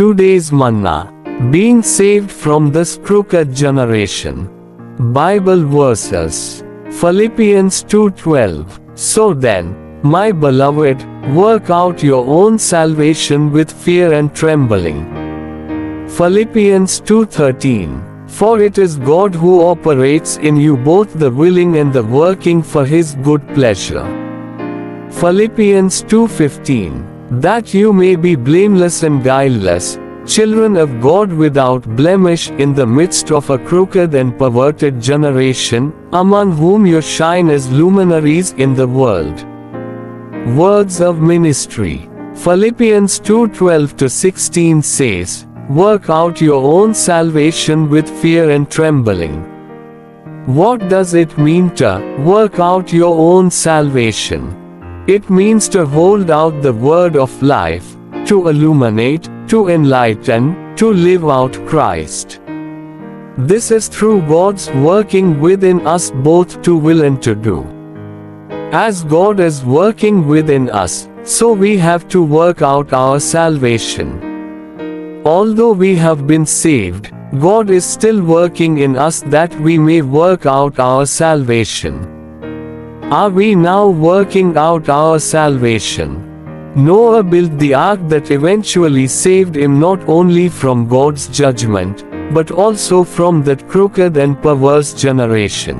Today's manna. Being saved from this crooked generation. Bible verses. Philippians 2:12. So then, my beloved, work out your own salvation with fear and trembling. Philippians 2:13. For it is God who operates in you both the willing and the working for His good pleasure. Philippians 2:15. That you may be blameless and guileless, children of God without blemish in the midst of a crooked and perverted generation, among whom you shine as luminaries in the world. Words of ministry. Philippians 2:12-16 says, work out your own salvation with fear and trembling. What does it mean to work out your own salvation? It means to hold out the word of life, to illuminate, to enlighten, to live out Christ. This is through God's working within us both to will and to do. As God is working within us, so we have to work out our salvation. Although we have been saved, God is still working in us that we may work out our salvation. Are we now working out our salvation? Noah built the ark that eventually saved him not only from God's judgment, but also from that crooked and perverse generation.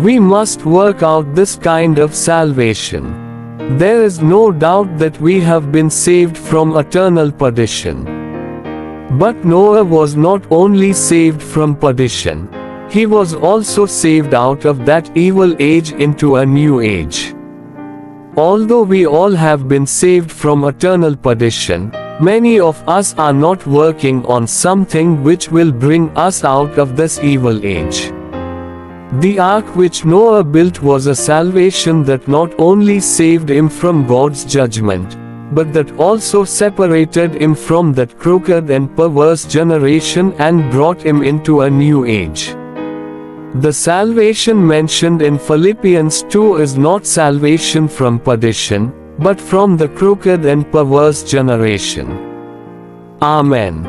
We must work out this kind of salvation. There is no doubt that we have been saved from eternal perdition. But Noah was not only saved from perdition, he was also saved out of that evil age into a new age. Although we all have been saved from eternal perdition, many of us are not working on something which will bring us out of this evil age. The ark which Noah built was a salvation that not only saved him from God's judgment, but that also separated him from that crooked and perverse generation and brought him into a new age. The salvation mentioned in Philippians 2 is not salvation from perdition, but from the crooked and perverse generation. Amen.